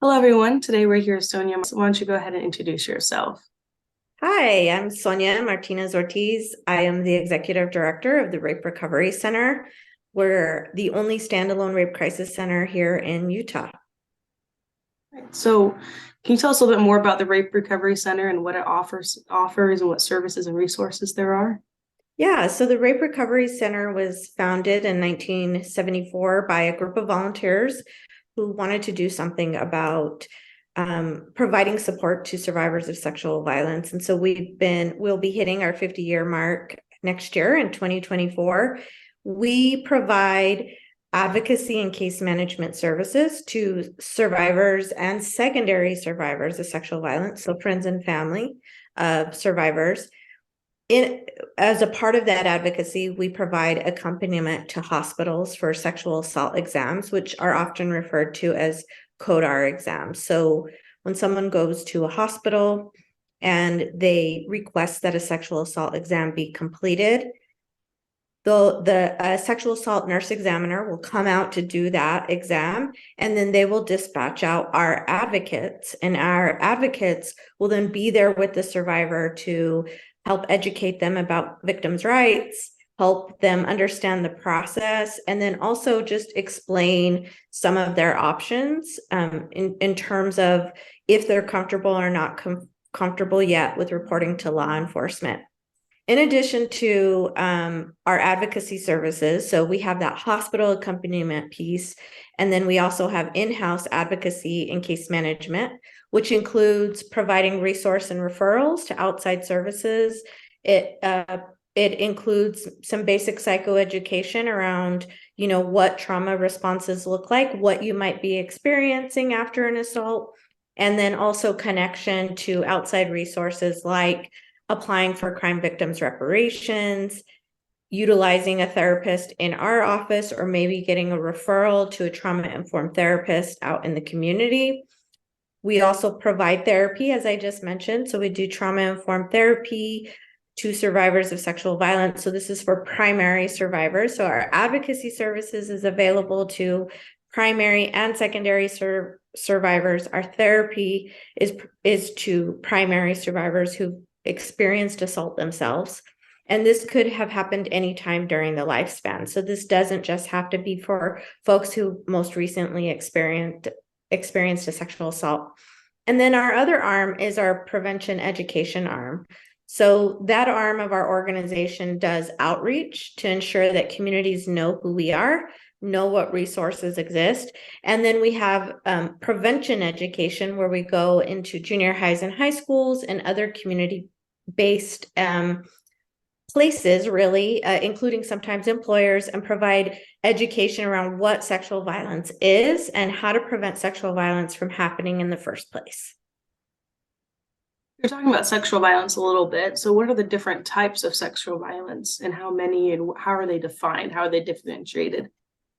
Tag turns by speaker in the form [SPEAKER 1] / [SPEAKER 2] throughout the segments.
[SPEAKER 1] Hello, everyone. Today we're here with Sonya. Why don't you go ahead and introduce yourself?
[SPEAKER 2] Hi, I'm Sonya Martinez-Ortiz. I am the Executive Director of the Rape Recovery Center. We're the only standalone rape crisis center here in Utah.
[SPEAKER 1] So, can you tell us a little bit more about the Rape Recovery Center and what it offers and what services and resources there are?
[SPEAKER 2] Yeah, so the Rape Recovery Center was founded in 1974 by a group of volunteers who wanted to do something about providing support to survivors of sexual violence. And so we'll be hitting our 50-year mark next year in 2024. We provide advocacy and case management services to survivors and secondary survivors of sexual violence, so friends and family of survivors. As a part of that advocacy, we provide accompaniment to hospitals for sexual assault exams, which are often referred to as CODAR exams. So when someone goes to a hospital and they request that a sexual assault exam be completed, the sexual assault nurse examiner will come out to do that exam, and then they will dispatch out our advocates, and our advocates will then be there with the survivor to help educate them about victims' rights, help them understand the process, and then also just explain some of their options in terms of if they're comfortable or not comfortable yet with reporting to law enforcement. In addition to our advocacy services, so we have that hospital accompaniment piece, and then we also have in-house advocacy and case management, which includes providing resource and referrals to outside services. It includes some basic psychoeducation around, what trauma responses look like, what you might be experiencing after an assault, and then also connection to outside resources like applying for crime victims reparations, utilizing a therapist in our office, or maybe getting a referral to a trauma-informed therapist out in the community. We also provide therapy, as I just mentioned. So we do trauma-informed therapy to survivors of sexual violence. So this is for primary survivors. So our advocacy services is available to primary and secondary survivors. Our therapy is to primary survivors who experienced assault themselves. And this could have happened anytime during the lifespan. So this doesn't just have to be for folks who most recently experienced a sexual assault. And then our other arm is our prevention education arm. So that arm of our organization does outreach to ensure that communities know who we are, know what resources exist. And then we have prevention education, where we go into junior highs and high schools and other community-based places, really, including sometimes employers, and provide education around what sexual violence is and how to prevent sexual violence from happening in the first place.
[SPEAKER 1] You're talking about sexual violence a little bit. So, what are the different types of sexual violence and how many and how are they defined? How are they differentiated?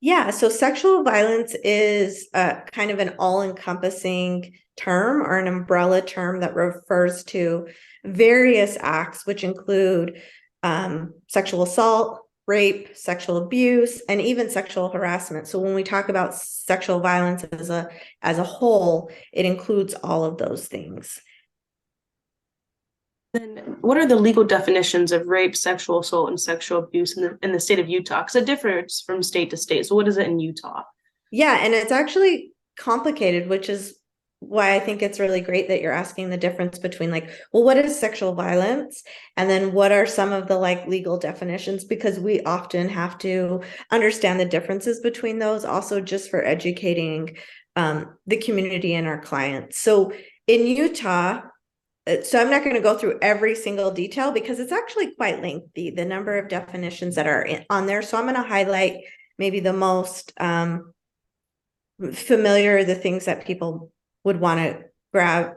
[SPEAKER 2] Yeah, so sexual violence is kind of an all-encompassing term or an umbrella term that refers to various acts, which include sexual assault, rape, sexual abuse, and even sexual harassment. So when we talk about sexual violence as a whole, it includes all of those things.
[SPEAKER 1] Then, what are the legal definitions of rape, sexual assault, and sexual abuse in the state of Utah? Because it differs from state to state. So, what is it in Utah?
[SPEAKER 2] Yeah, and it's actually complicated, which is why I think it's really great that you're asking the difference between well, what is sexual violence? And then what are some of the legal definitions? Because we often have to understand the differences between those, also just for educating the community and our clients. So in Utah, so I'm not going to go through every single detail because it's actually quite lengthy, the number of definitions that are on there. So I'm going to highlight maybe the most familiar, the things that people would want to grab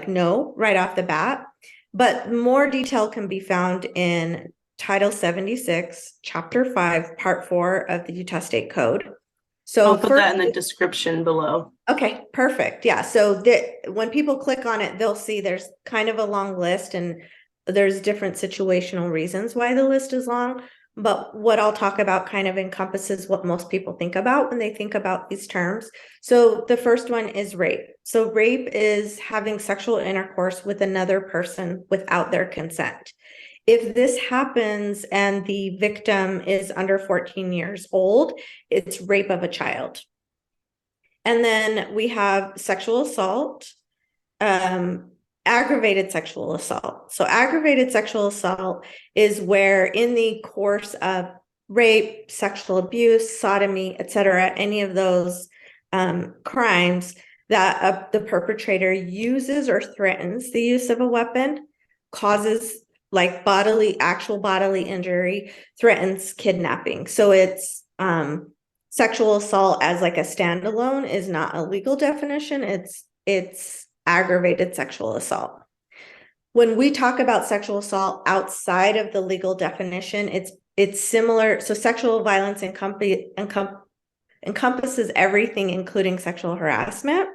[SPEAKER 2] know right off the bat. But more detail can be found in Title 76, Chapter 5, Part 4 of the Utah State Code. So
[SPEAKER 1] I'll put that in the description below.
[SPEAKER 2] Okay, perfect. Yeah. So when people click on it, they'll see there's kind of a long list, and there's different situational reasons why the list is long. but what I'll talk about kind of encompasses what most people think about when they think about these terms. So the first one is rape. So rape is having sexual intercourse with another person without their consent. If this happens and the victim is under 14 years old, it's rape of a child. And then we have sexual assault, aggravated sexual assault. So aggravated sexual assault is where in the course of rape, sexual abuse, sodomy, etc., any of those crimes that the perpetrator uses or threatens the use of a weapon, causes like actual bodily injury, threatens kidnapping. So it's sexual assault as like a standalone is not a legal definition. It's aggravated sexual assault. When we talk about sexual assault outside of the legal definition, it's similar. So sexual violence encompasses everything, including sexual harassment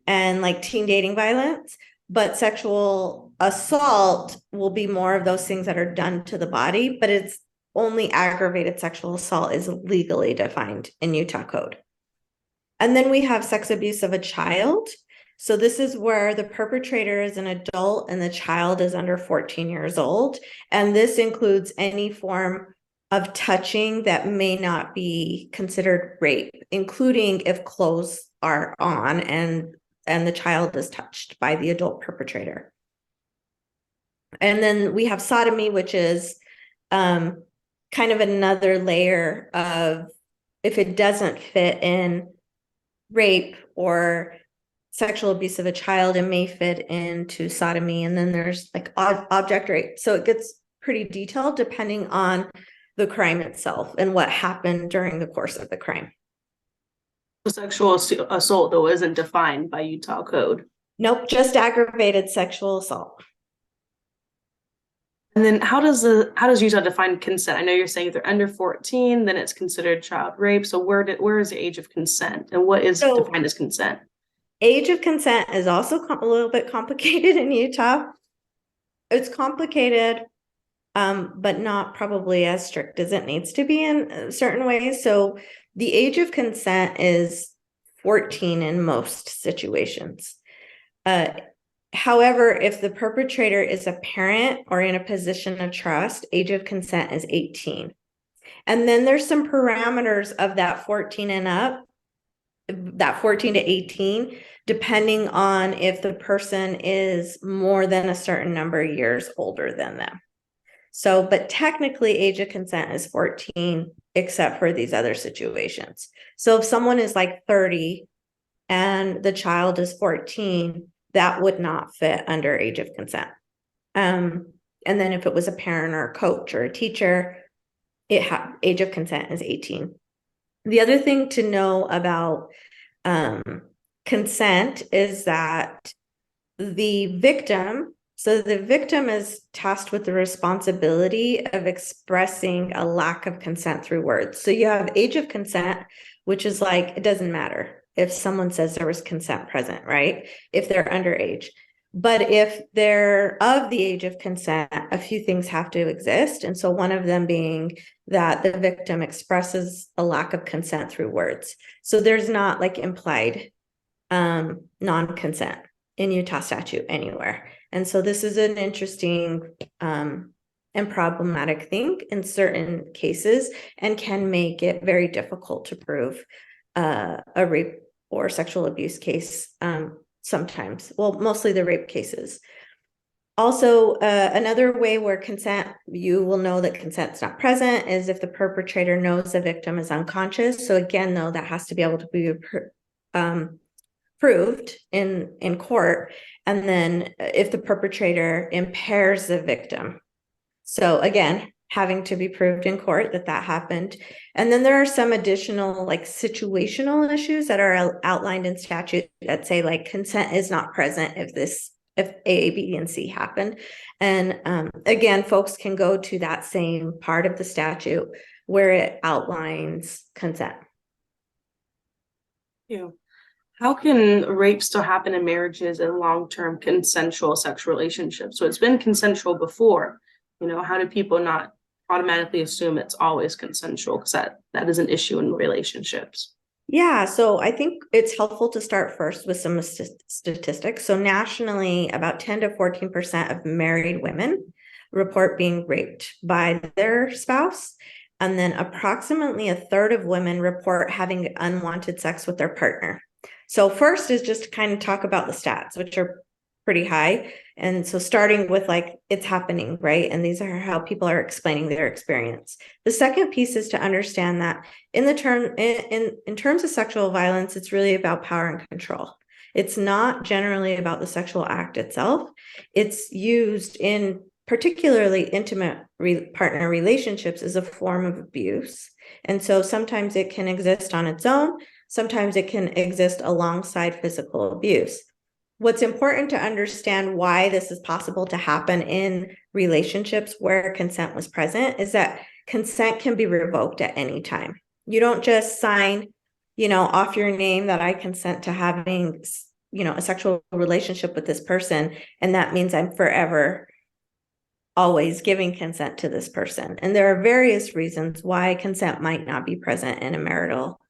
[SPEAKER 2] and like teen dating violence. But sexual assault will be more of those things that are done to the body, but it's only aggravated sexual assault is legally defined in Utah code. And then we have sex abuse of a child. So this is where the perpetrator is an adult and the child is under 14 years old. And this includes any form of touching that may not be considered rape, including if clothes are on and the child is touched by the adult perpetrator. And then we have sodomy, which is kind of another layer of if it doesn't fit in rape or sexual abuse of a child, it may fit into sodomy. And then there's like object rape. So it gets pretty detailed depending on the crime itself and what happened during the course of the crime.
[SPEAKER 1] Sexual assault, though, isn't defined by Utah code.
[SPEAKER 2] Nope, just aggravated sexual assault.
[SPEAKER 1] And then how does Utah define consent? I know you're saying if they're under 14, then it's considered child rape. So where is the age of consent and what is defined as consent?
[SPEAKER 2] Age of consent is also a little bit complicated in Utah. It's complicated, but not probably as strict as it needs to be in certain ways. So the age of consent is 14 in most situations. However, if the perpetrator is a parent or in a position of trust, age of consent is 18. And then there's some parameters of that 14 and up, that 14 to 18, depending on if the person is more than a certain number of years older than them. So, but technically age of consent is 14, except for these other situations. So if someone is like 30 and the child is 14, that would not fit under age of consent. And then if it was a parent or a coach or a teacher, age of consent is 18. The other thing to know about consent is that the victim is tasked with the responsibility of expressing a lack of consent through words. So you have age of consent, which is like, it doesn't matter if someone says there was consent present, right? If they're underage. But if they're of the age of consent, a few things have to exist. And so one of them being that the victim expresses a lack of consent through words. So there's not like implied non-consent in Utah statute anywhere. And so this is an interesting and problematic thing in certain cases and can make it very difficult to prove a rape or sexual abuse case sometimes. Well, mostly the rape cases. Also, another way where consent, you will know that consent's not present is if the perpetrator knows the victim is unconscious. So again, though, that has to be able to be proved in court. And then if the perpetrator impairs the victim. So again, having to be proved in court that happened. And then there are some additional like situational issues that are outlined in statute that say like consent is not present if A, B, and C happened. And again, folks can go to that same part of the statute where it outlines consent.
[SPEAKER 1] Yeah. How can rape still happen in marriages and long-term consensual sexual relationships? So it's been consensual before, how do people not automatically assume it's always consensual because that is an issue in relationships.
[SPEAKER 2] Yeah, so I think it's helpful to start first with some statistics. So nationally, about 10 to 14% of married women report being raped by their spouse. And then approximately a third of women report having unwanted sex with their partner. So first is just to kind of talk about the stats, which are pretty high. And so starting with like, it's happening, right? And these are how people are explaining their experience. The second piece is to understand that in terms of sexual violence, it's really about power and control. It's not generally about the sexual act itself. It's used in particularly intimate partner relationships as a form of abuse. And so sometimes it can exist on its own. Sometimes it can exist alongside physical abuse. What's important to understand why this is possible to happen in relationships where consent was present is that consent can be revoked at any time. You don't just sign, off your name that I consent to having, a sexual relationship with this person. And that means I'm forever always giving consent to this person. And there are various reasons why consent might not be present in a marital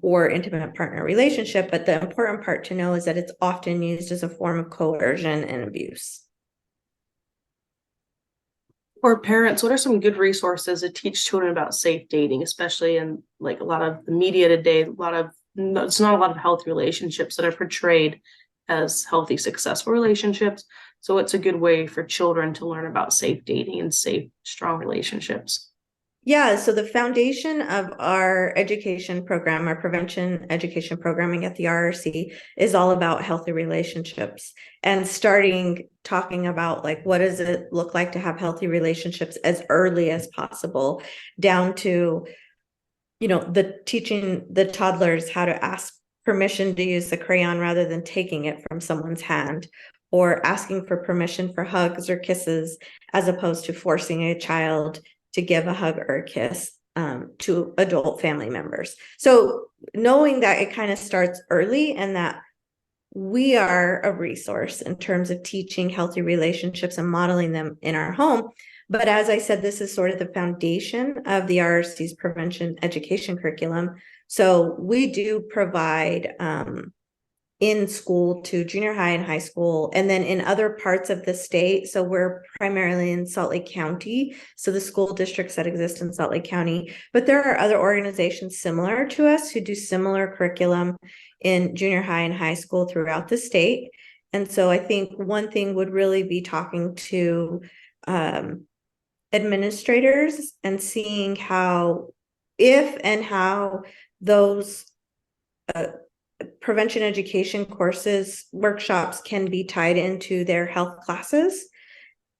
[SPEAKER 2] or intimate partner relationship. But the important part to know is that it's often used as a form of coercion and abuse.
[SPEAKER 1] For parents, what are some good resources to teach children about safe dating, especially in like a lot of the media today? It's not a lot of healthy relationships that are portrayed as healthy, successful relationships. So it's a good way for children to learn about safe dating and safe, strong relationships.
[SPEAKER 2] Yeah, so the foundation of our education program, our prevention education programming at the RRC is all about healthy relationships and talking about like, what does it look like to have healthy relationships as early as possible, down to, the teaching the toddlers how to ask permission to use the crayon rather than taking it from someone's hand, or asking for permission for hugs or kisses, as opposed to forcing a child to give a hug or a kiss to adult family members. So knowing that it kind of starts early and that we are a resource in terms of teaching healthy relationships and modeling them in our home. But as I said, this is sort of the foundation of the RRC's prevention education curriculum. So we do provide in school to junior high and high school, and then in other parts of the state. So we're primarily in Salt Lake County, so the school districts that exist in Salt Lake County, but there are other organizations similar to us who do similar curriculum in junior high and high school throughout the state. And so I think one thing would really be talking to administrators and seeing how those prevention education courses, workshops can be tied into their health classes,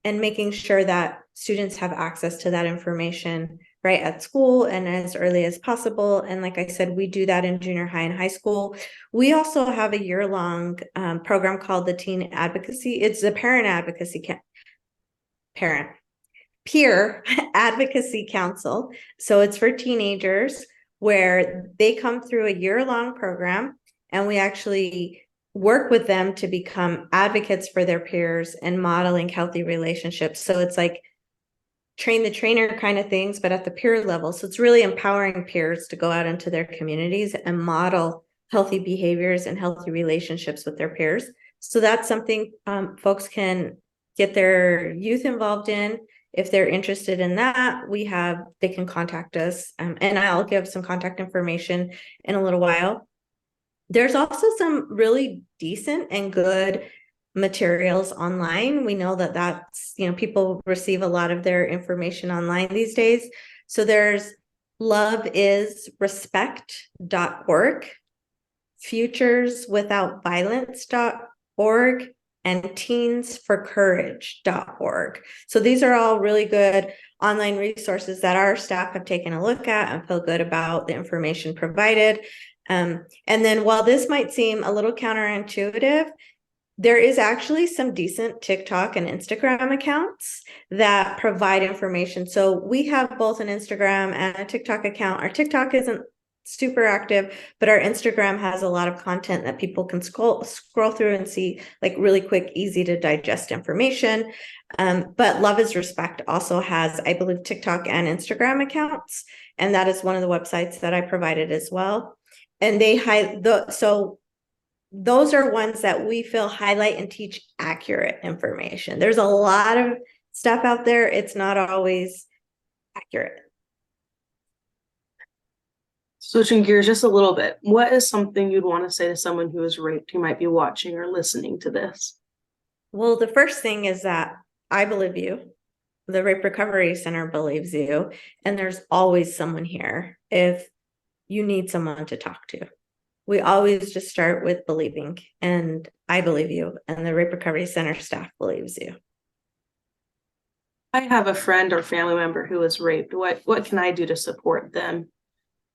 [SPEAKER 2] and making sure that students have access to that information right at school and as early as possible. And like I said, we do that in junior high and high school. We also have a year-long program called the Teen Advocacy. It's the Peer Advocacy Council. So it's for teenagers, where they come through a year-long program, and we actually work with them to become advocates for their peers and modeling healthy relationships. So it's like train the trainer kind of things, but at the peer level. So it's really empowering peers to go out into their communities and model healthy behaviors and healthy relationships with their peers. So that's something folks can get their youth involved in. If they're interested in that, they can contact us, and I'll give some contact information in a little while. There's also some really decent and good materials online. We know that that's, people receive a lot of their information online these days. So there's loveisrespect.org, futureswithoutviolence.org, and teensforcourage.org. So these are all really good online resources that our staff have taken a look at and feel good about the information provided. And then while this might seem a little counterintuitive, there is actually some decent TikTok and Instagram accounts that provide information. So we have both an Instagram and a TikTok account. Our TikTok isn't super active, but our Instagram has a lot of content that people can scroll through and see, like really quick, easy to digest information. But Love is Respect also has, I believe, TikTok and Instagram accounts, and that is one of the websites that I provided as well. And so those are ones that we feel highlight and teach accurate information. There's a lot of stuff out there. It's not always accurate.
[SPEAKER 1] Switching gears just a little bit, what is something you'd want to say to someone who is raped who might be watching or listening to this?
[SPEAKER 2] Well, the first thing is that I believe you. The Rape Recovery Center believes you. And there's always someone here if you need someone to talk to. We always just start with believing. And I believe you. And the Rape Recovery Center staff believes you.
[SPEAKER 1] I have a friend or family member who was raped. What can I do to support them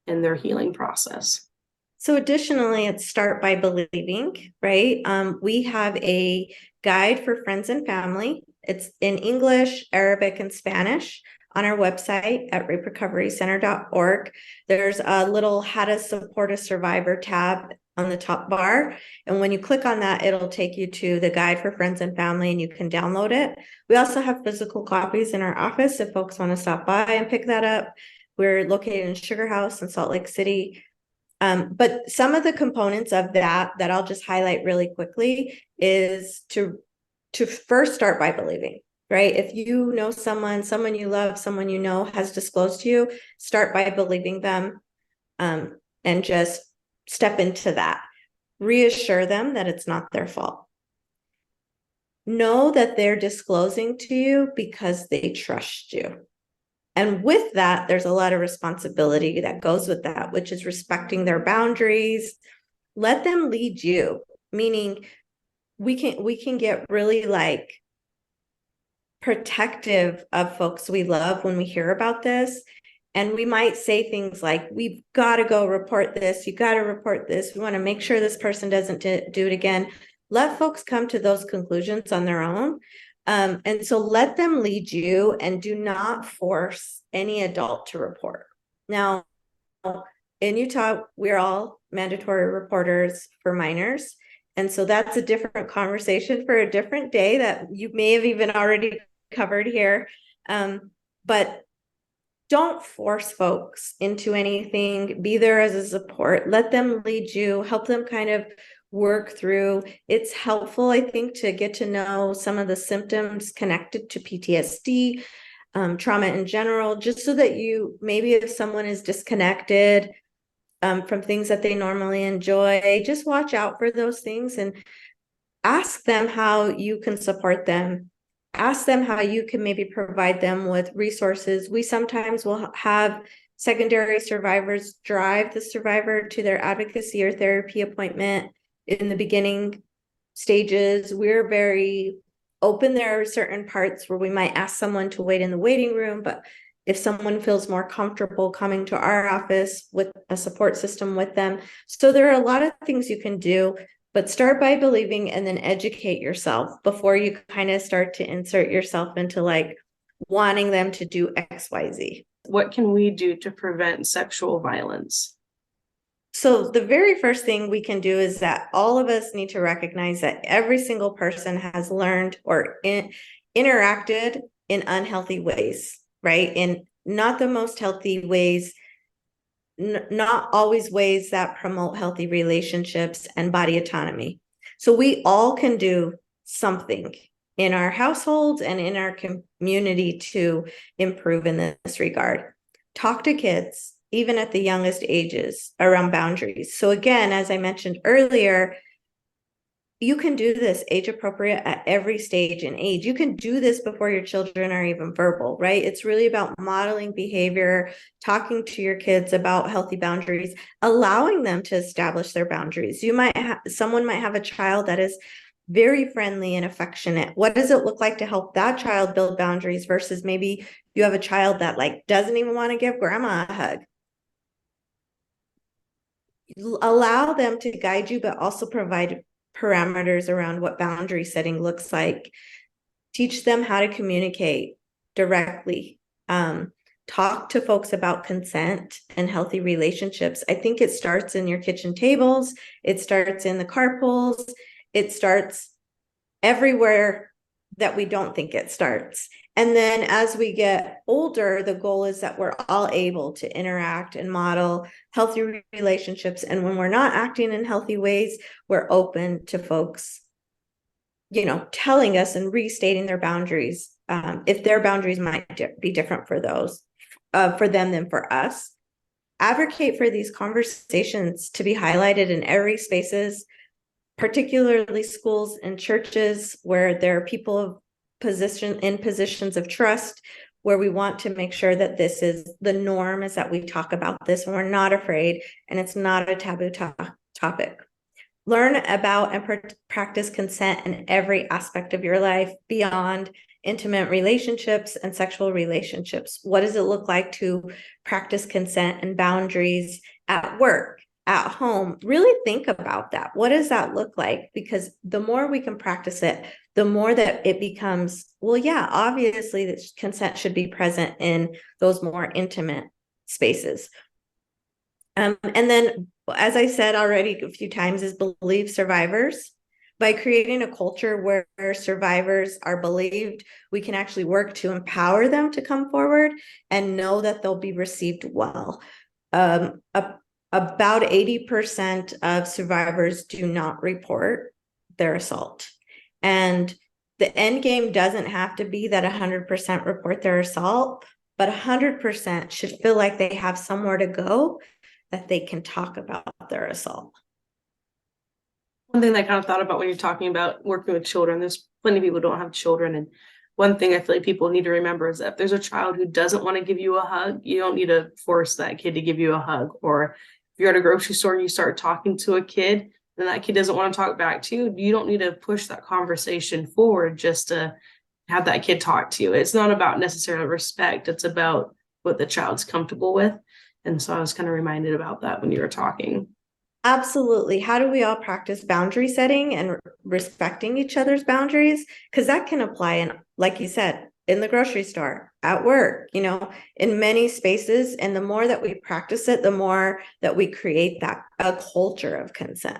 [SPEAKER 1] in their healing process?
[SPEAKER 2] So additionally, it's start by believing, right? We have a guide for friends and family. It's in English, Arabic, and Spanish on our website at raperecoverycenter.org. There's a little how to support a survivor tab on the top bar. And when you click on that, it'll take you to the guide for friends and family, and you can download it. We also have physical copies in our office if folks want to stop by and pick that up. We're located in Sugar House in Salt Lake City. But some of the components of that I'll just highlight really quickly is to first start by believing, right? If you know someone you love, someone you know has disclosed to you, start by believing them, and just step into that. Reassure them that it's not their fault. Know that they're disclosing to you because they trust you. And with that, there's a lot of responsibility that goes with that, which is respecting their boundaries. Let them lead you, meaning we can get really like protective of folks we love when we hear about this. And we might say things like, we've got to go report this. You got to report this. We want to make sure this person doesn't do it again. Let folks come to those conclusions on their own. And so let them lead you, and do not force any adult to report. Now, in Utah, we're all mandatory reporters for minors. And so that's a different conversation for a different day that you may have even already covered here. But don't force folks into anything. Be there as a support. Let them lead you, help them kind of work through. It's helpful, I think, to get to know some of the symptoms connected to PTSD, trauma in general, just so that you, maybe if someone is disconnected from things that they normally enjoy, just watch out for those things and ask them how you can support them. Ask them how you can maybe provide them with resources. We sometimes will have secondary survivors drive the survivor to their advocacy or therapy appointment in the beginning stages. We're very open. There are certain parts where we might ask someone to wait in the waiting room, but if someone feels more comfortable coming to our office with a support system with them. So there are a lot of things you can do, but start by believing and then educate yourself before you kind of start to insert yourself into like wanting them to do XYZ.
[SPEAKER 1] What can we do to prevent sexual violence?
[SPEAKER 2] So the very first thing we can do is that all of us need to recognize that every single person has learned or interacted in unhealthy ways, right? In not the most healthy ways, not always ways that promote healthy relationships and body autonomy. So we all can do something in our households and in our community to improve in this regard. Talk to kids, even at the youngest ages, around boundaries. So again, as I mentioned earlier, you can do this age appropriate at every stage in age. You can do this before your children are even verbal, right? It's really about modeling behavior, talking to your kids about healthy boundaries, allowing them to establish their boundaries. Someone might have a child that is very friendly and affectionate. What does it look like to help that child build boundaries versus maybe you have a child that like doesn't even want to give grandma a hug? Allow them to guide you, but also provide parameters around what boundary setting looks like. Teach them how to communicate directly. talk to folks about consent and healthy relationships. I think it starts in your kitchen tables, it starts in the carpools, it starts everywhere that we don't think it starts. And then as we get older, the goal is that we're all able to interact and model healthy relationships. And when we're not acting in healthy ways, we're open to folks, telling us and restating their boundaries, if their boundaries might be different for them than for us. Advocate for these conversations to be highlighted in every spaces, particularly schools and churches where there are people of in positions of trust, where we want to make sure that this is the norm, is that we talk about this and we're not afraid and it's not a taboo topic. Learn about and practice consent in every aspect of your life beyond intimate relationships and sexual relationships. What does it look like to practice consent and boundaries at work, at home? Really think about that. What does that look like? Because the more we can practice it, the more that it becomes, well, yeah, obviously that consent should be present in those more intimate spaces. And then, as I said already a few times, is believe survivors. By creating a culture where survivors are believed, we can actually work to empower them to come forward and know that they'll be received well. About 80% of survivors do not report their assault. And the end game doesn't have to be that 100% report their assault, but 100% should feel like they have somewhere to go, that they can talk about their assault.
[SPEAKER 1] One thing that I kind of thought about when you're talking about working with children, there's plenty of people who don't have children. And one thing I feel like people need to remember is that if there's a child who doesn't want to give you a hug, you don't need to force that kid to give you a hug. Or if you're at a grocery store and you start talking to a kid and that kid doesn't want to talk back to you, you don't need to push that conversation forward just to have that kid talk to you. It's not about necessarily respect. It's about what the child's comfortable with. And so I was kind of reminded about that when you were talking.
[SPEAKER 2] Absolutely. How do we all practice boundary setting and respecting each other's boundaries? Because that can apply in, like you said, in the grocery store, at work, in many spaces. And the more that we practice it, the more that we create a culture of consent.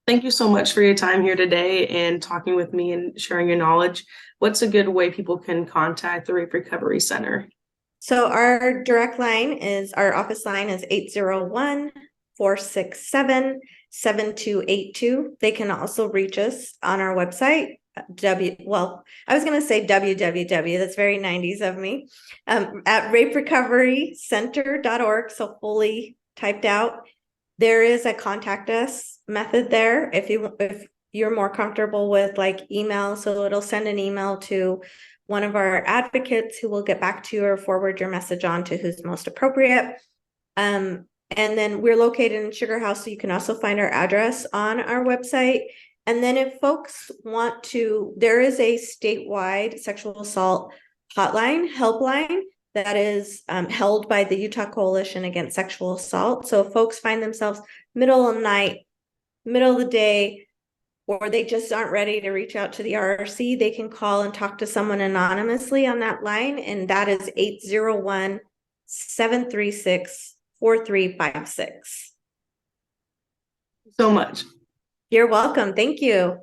[SPEAKER 1] Thank you so much for your time here today and talking with me and sharing your knowledge. What's a good way people can contact the Rape Recovery Center?
[SPEAKER 2] So our office line is 801-467-7282. They can also reach us on our website. I was going to say www. That's very 90s of me. At raperecoverycenter.org. So fully typed out. There is a contact us method there. If you're more comfortable with like email, so it'll send an email to one of our advocates who will get back to you or forward your message on to who's most appropriate. And then we're located in Sugar House, so you can also find our address on our website. And then if folks want to, there is a statewide sexual assault hotline, Helpline, that is held by the Utah Coalition Against Sexual Assault. So if folks find themselves middle of the night, middle of the day, or they just aren't ready to reach out to the RRC, they can call and talk to someone anonymously on that line. And that is 801-736-4356.
[SPEAKER 1] So much.
[SPEAKER 2] You're welcome. Thank you.